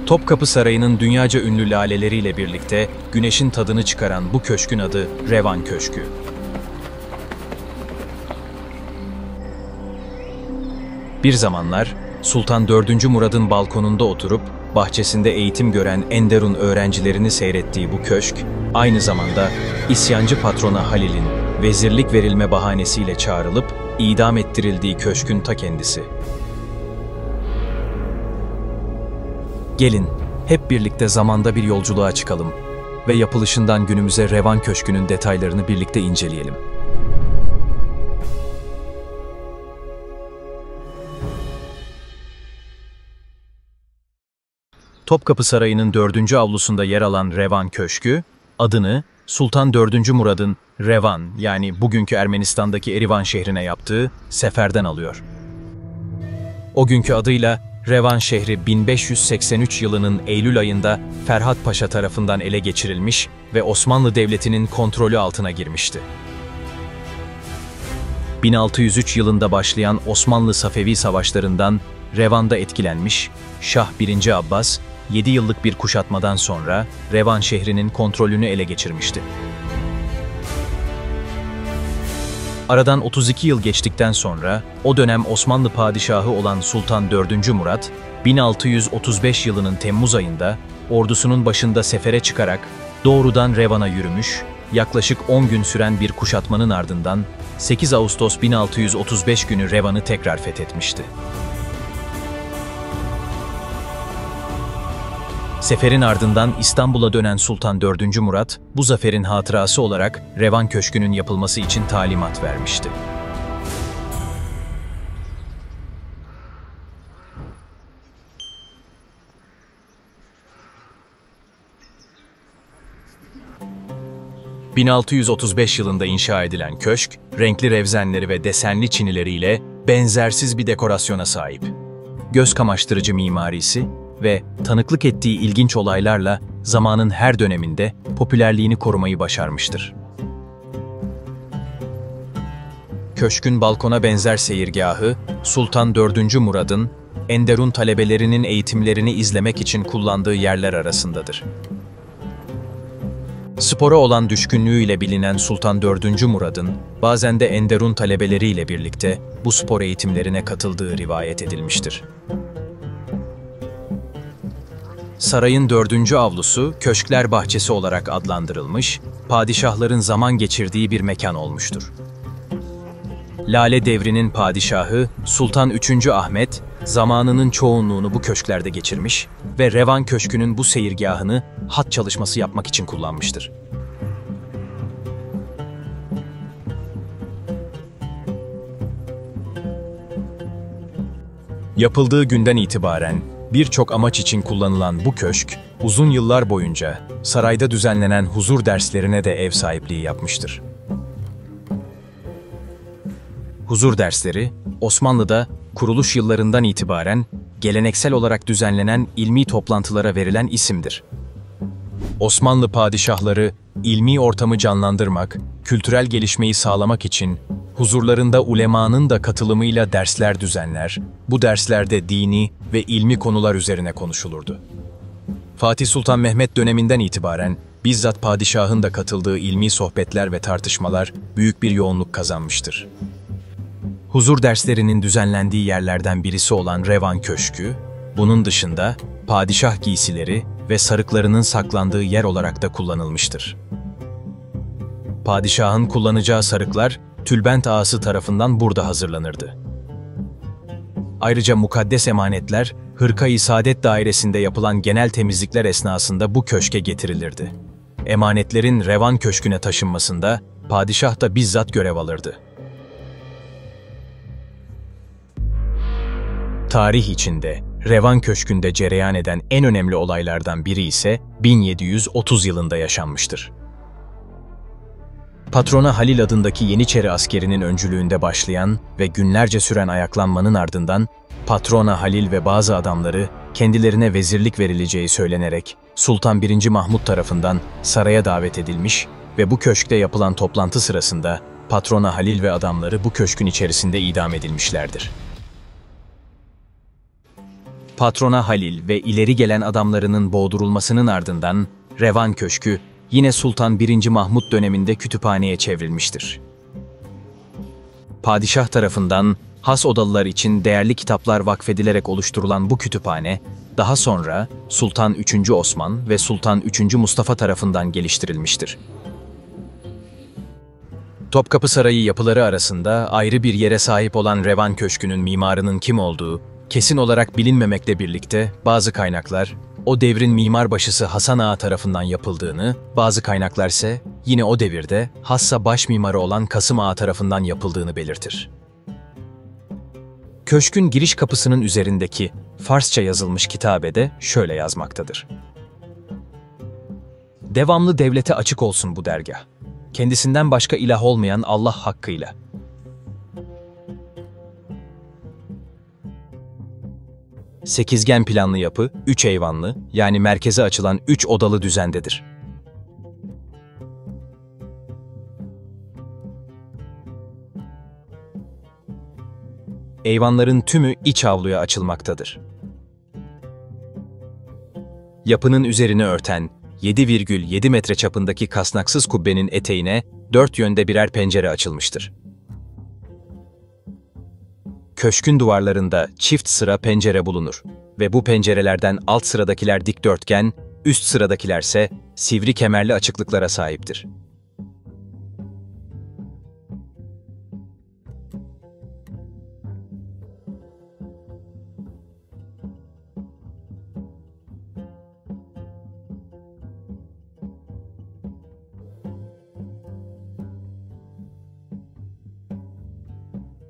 Topkapı Sarayı'nın dünyaca ünlü laleleriyle birlikte güneşin tadını çıkaran bu köşkün adı Revan Köşkü. Bir zamanlar Sultan 4. Murad'ın balkonunda oturup bahçesinde eğitim gören Enderun öğrencilerini seyrettiği bu köşk, aynı zamanda isyancı patrona Halil'in vezirlik verilme bahanesiyle çağrılıp idam ettirildiği köşkün ta kendisi. Gelin, hep birlikte zamanda bir yolculuğa çıkalım ve yapılışından günümüze Revan Köşkü'nün detaylarını birlikte inceleyelim. Topkapı Sarayı'nın 4. avlusunda yer alan Revan Köşkü, adını Sultan 4. Murad'ın Revan, yani bugünkü Ermenistan'daki Erivan şehrine yaptığı seferden alıyor. O günkü adıyla Revan şehri 1583 yılının Eylül ayında Ferhat Paşa tarafından ele geçirilmiş ve Osmanlı Devleti'nin kontrolü altına girmişti. 1603 yılında başlayan Osmanlı-Safevi savaşlarından Revan'da etkilenmiş, Şah 1. Abbas, 7 yıllık bir kuşatmadan sonra Revan şehrinin kontrolünü ele geçirmişti. Aradan 32 yıl geçtikten sonra o dönem Osmanlı padişahı olan Sultan 4. Murat, 1635 yılının Temmuz ayında ordusunun başında sefere çıkarak doğrudan Revan'a yürümüş, yaklaşık 10 gün süren bir kuşatmanın ardından 8 Ağustos 1635 günü Revan'ı tekrar fethetmişti. Seferin ardından İstanbul'a dönen Sultan 4. Murat, bu zaferin hatırası olarak Revan Köşkü'nün yapılması için talimat vermişti. ...1635 yılında inşa edilen köşk, renkli revzenleri ve desenli çinileriyle benzersiz bir dekorasyona sahip. Göz kamaştırıcı mimarisi ve tanıklık ettiği ilginç olaylarla zamanın her döneminde popülerliğini korumayı başarmıştır. Köşkün balkona benzer seyirgahı, Sultan 4. Murad'ın Enderun talebelerinin eğitimlerini izlemek için kullandığı yerler arasındadır. Spora olan düşkünlüğüyle bilinen Sultan 4. Murad'ın bazen de Enderun talebeleriyle birlikte bu spor eğitimlerine katıldığı rivayet edilmiştir. Sarayın 4. avlusu, Köşkler Bahçesi olarak adlandırılmış, padişahların zaman geçirdiği bir mekan olmuştur. Lale devrinin padişahı Sultan 3. Ahmet, zamanının çoğunluğunu bu köşklerde geçirmiş ve Revan Köşkü'nün bu seyirgahını hat çalışması yapmak için kullanmıştır. Yapıldığı günden itibaren birçok amaç için kullanılan bu köşk, uzun yıllar boyunca sarayda düzenlenen huzur derslerine de ev sahipliği yapmıştır. Huzur dersleri, Osmanlı'da kuruluş yıllarından itibaren geleneksel olarak düzenlenen ilmi toplantılara verilen isimdir. Osmanlı padişahları, ilmi ortamı canlandırmak, kültürel gelişmeyi sağlamak için huzurlarında ulemanın da katılımıyla dersler düzenler, bu derslerde dini ve ilmi konular üzerine konuşulurdu. Fatih Sultan Mehmet döneminden itibaren bizzat padişahın da katıldığı ilmi sohbetler ve tartışmalar büyük bir yoğunluk kazanmıştır. Huzur derslerinin düzenlendiği yerlerden birisi olan Revan Köşkü, bunun dışında padişah giysileri ve sarıklarının saklandığı yer olarak da kullanılmıştır. Padişahın kullanacağı sarıklar, tülbent ağası tarafından burada hazırlanırdı. Ayrıca mukaddes emanetler, Hırka-i Saadet dairesinde yapılan genel temizlikler esnasında bu köşke getirilirdi. Emanetlerin Revan Köşkü'ne taşınmasında padişah da bizzat görev alırdı. Tarih içinde Revan Köşkü'nde cereyan eden en önemli olaylardan biri ise 1730 yılında yaşanmıştır. Patrona Halil adındaki Yeniçeri askerinin öncülüğünde başlayan ve günlerce süren ayaklanmanın ardından Patrona Halil ve bazı adamları kendilerine vezirlik verileceği söylenerek Sultan 1. Mahmud tarafından saraya davet edilmiş ve bu köşkte yapılan toplantı sırasında Patrona Halil ve adamları bu köşkün içerisinde idam edilmişlerdir. Patrona Halil ve ileri gelen adamlarının boğdurulmasının ardından Revan Köşkü yine Sultan 1. Mahmud döneminde kütüphaneye çevrilmiştir. Padişah tarafından has odalılar için değerli kitaplar vakfedilerek oluşturulan bu kütüphane, daha sonra Sultan 3. Osman ve Sultan 3. Mustafa tarafından geliştirilmiştir. Topkapı Sarayı yapıları arasında ayrı bir yere sahip olan Revan Köşkü'nün mimarının kim olduğu kesin olarak bilinmemekle birlikte bazı kaynaklar o devrin mimarbaşısı Hasan Ağa tarafından yapıldığını, bazı kaynaklar ise yine o devirde hassa baş mimarı olan Kasım Ağa tarafından yapıldığını belirtir. Köşkün giriş kapısının üzerindeki Farsça yazılmış kitabede şöyle yazmaktadır: Devamlı devlete açık olsun bu dergah. Kendisinden başka ilah olmayan Allah hakkıyla. Sekizgen planlı yapı, 3 eyvanlı, yani merkeze açılan 3 odalı düzendedir. Eyvanların tümü iç avluya açılmaktadır. Yapının üzerine örten 7,7 metre çapındaki kasnaksız kubbenin eteğine 4 yönde birer pencere açılmıştır. Köşkün duvarlarında çift sıra pencere bulunur ve bu pencerelerden alt sıradakiler dikdörtgen, üst sıradakilerse sivri kemerli açıklıklara sahiptir.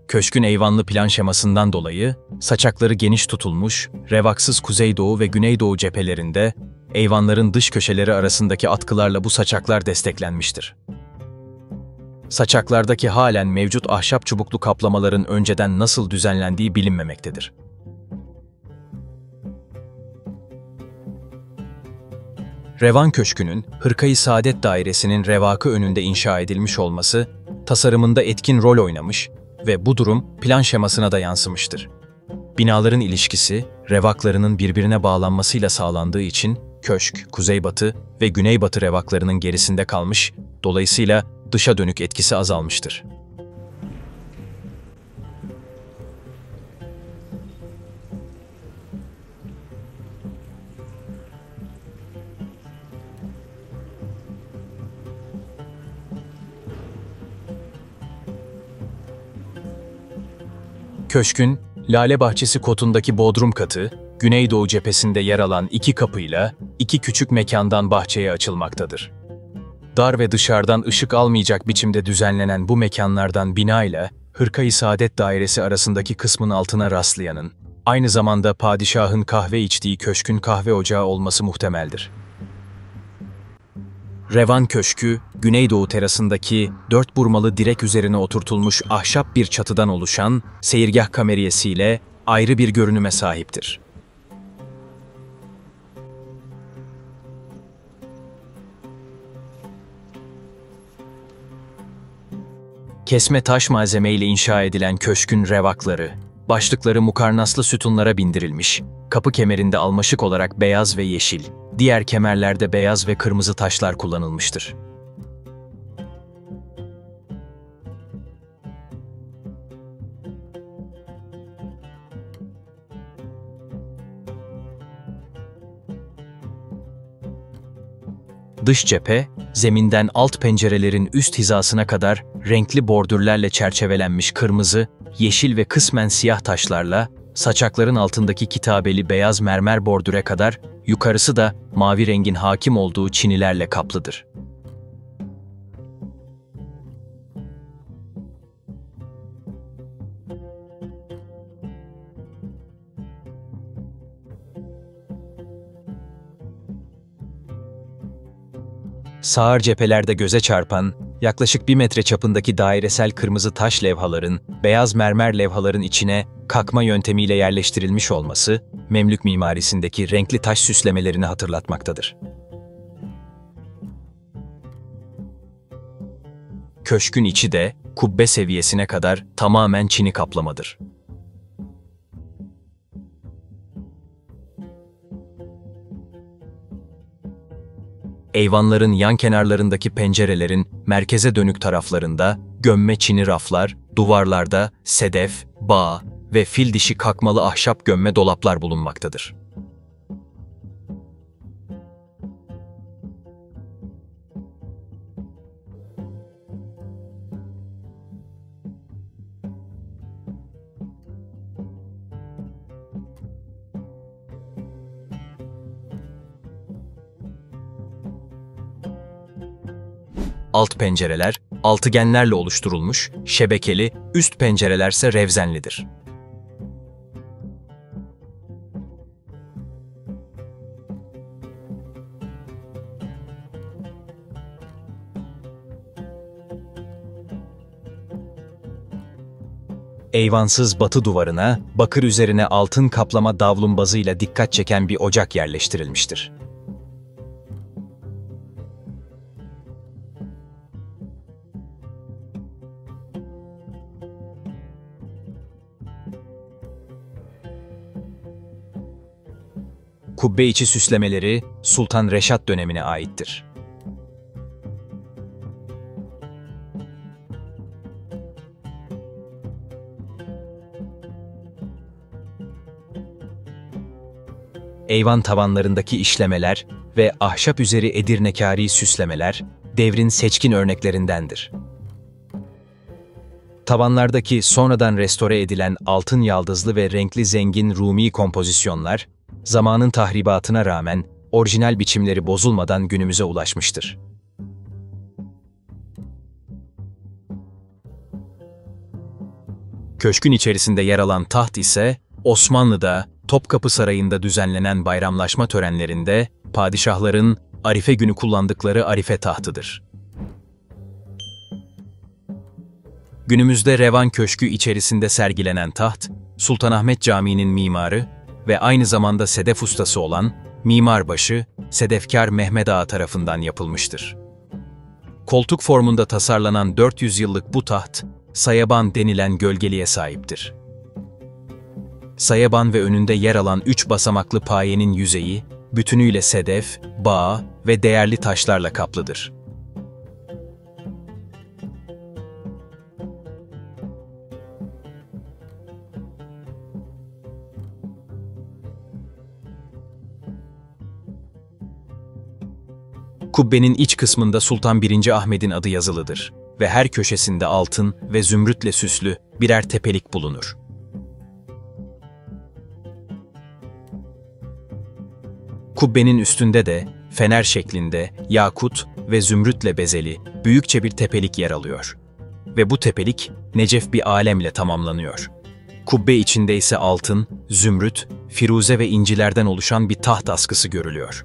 Köşkün eyvanlı plan şemasından dolayı saçakları geniş tutulmuş, revaksız kuzeydoğu ve güneydoğu cephelerinde eyvanların dış köşeleri arasındaki atkılarla bu saçaklar desteklenmiştir. Saçaklardaki halen mevcut ahşap çubuklu kaplamaların önceden nasıl düzenlendiği bilinmemektedir. Revan Köşkü'nün Hırka-i Saadet Dairesi'nin revakı önünde inşa edilmiş olması tasarımında etkin rol oynamış ve bu durum plan şemasına da yansımıştır. Binaların ilişkisi, revaklarının birbirine bağlanmasıyla sağlandığı için köşk, kuzeybatı ve güneybatı revaklarının gerisinde kalmış, dolayısıyla dışa dönük etkisi azalmıştır. Köşkün, Lale Bahçesi kotundaki bodrum katı, Güneydoğu cephesinde yer alan 2 kapıyla 2 küçük mekandan bahçeye açılmaktadır. Dar ve dışarıdan ışık almayacak biçimde düzenlenen bu mekanlardan binayla Hırka-i Saadet Dairesi arasındaki kısmın altına rastlayanın, aynı zamanda padişahın kahve içtiği köşkün kahve ocağı olması muhtemeldir. Revan Köşkü, Güneydoğu terasındaki 4 burmalı direk üzerine oturtulmuş ahşap bir çatıdan oluşan seyirgah kameriyesiyle ayrı bir görünüme sahiptir. Kesme taş malzemeyle inşa edilen köşkün revakları, başlıkları mukarnaslı sütunlara bindirilmiş, kapı kemerinde almaşık olarak beyaz ve yeşil, diğer kemerlerde beyaz ve kırmızı taşlar kullanılmıştır. Dış cephe, zeminden alt pencerelerin üst hizasına kadar renkli bordürlerle çerçevelenmiş kırmızı, yeşil ve kısmen siyah taşlarla, saçakların altındaki kitabeli beyaz mermer bordüre kadar, yukarısı da mavi rengin hakim olduğu çinilerle kaplıdır. Sağır cephelerde göze çarpan, yaklaşık 1 metre çapındaki dairesel kırmızı taş levhaların, beyaz mermer levhaların içine kakma yöntemiyle yerleştirilmiş olması, Memlük mimarisindeki renkli taş süslemelerini hatırlatmaktadır. Köşkün içi de kubbe seviyesine kadar tamamen çini kaplamadır. Eyvanların yan kenarlarındaki pencerelerin merkeze dönük taraflarında gömme çini raflar, duvarlarda sedef, bağ ve fil dişi kakmalı ahşap gömme dolaplar bulunmaktadır. Alt pencereler, altıgenlerle oluşturulmuş, şebekeli, üst pencerelerse revzenlidir. Eyvansız batı duvarına, bakır üzerine altın kaplama davlumbazıyla dikkat çeken bir ocak yerleştirilmiştir. Kubbe içi süslemeleri Sultan Reşat dönemine aittir. Eyvan tavanlarındaki işlemeler ve ahşap üzeri edirnekâri süslemeler devrin seçkin örneklerindendir. Tavanlardaki sonradan restore edilen altın yaldızlı ve renkli zengin Rumi kompozisyonlar, zamanın tahribatına rağmen orijinal biçimleri bozulmadan günümüze ulaşmıştır. Köşkün içerisinde yer alan taht ise Osmanlı'da Topkapı Sarayı'nda düzenlenen bayramlaşma törenlerinde padişahların Arife günü kullandıkları Arife tahtıdır. Günümüzde Revan Köşkü içerisinde sergilenen taht, Sultanahmet Camii'nin mimarı ve aynı zamanda sedef ustası olan mimarbaşı Sedefkar Mehmet Ağa tarafından yapılmıştır. Koltuk formunda tasarlanan 400 yıllık bu taht, sayaban denilen gölgeliğe sahiptir. Sayaban ve önünde yer alan 3 basamaklı payenin yüzeyi, bütünüyle sedef, bağ ve değerli taşlarla kaplıdır. Kubbenin iç kısmında Sultan 1. Ahmet'in adı yazılıdır ve her köşesinde altın ve zümrütle süslü birer tepelik bulunur. Kubbenin üstünde de fener şeklinde yakut ve zümrütle bezeli büyükçe bir tepelik yer alıyor. Ve bu tepelik necef bir alemle tamamlanıyor. Kubbe içinde ise altın, zümrüt, firuze ve incilerden oluşan bir taht askısı görülüyor.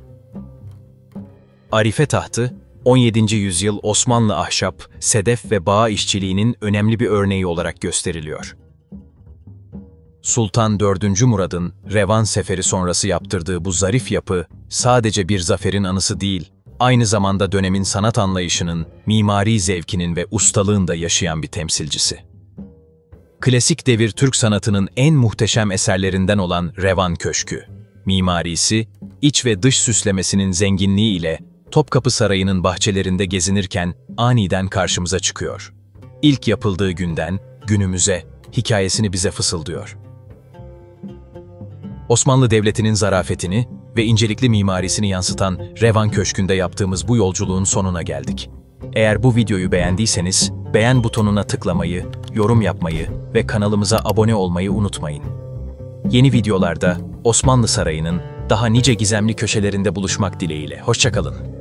Arife tahtı, 17. yüzyıl Osmanlı ahşap, sedef ve bağ işçiliğinin önemli bir örneği olarak gösteriliyor. Sultan 4. Murad'ın Revan Seferi sonrası yaptırdığı bu zarif yapı, sadece bir zaferin anısı değil, aynı zamanda dönemin sanat anlayışının, mimari zevkinin ve ustalığın da yaşayan bir temsilcisi. Klasik devir Türk sanatının en muhteşem eserlerinden olan Revan Köşkü, mimarisi, iç ve dış süslemesinin zenginliği ile Topkapı Sarayı'nın bahçelerinde gezinirken aniden karşımıza çıkıyor. İlk yapıldığı günden günümüze hikayesini bize fısıldıyor. Osmanlı Devleti'nin zarafetini ve incelikli mimarisini yansıtan Revan Köşkü'nde yaptığımız bu yolculuğun sonuna geldik. Eğer bu videoyu beğendiyseniz beğen butonuna tıklamayı, yorum yapmayı ve kanalımıza abone olmayı unutmayın. Yeni videolarda Osmanlı Sarayı'nın daha nice gizemli köşelerinde buluşmak dileğiyle. Hoşça kalın.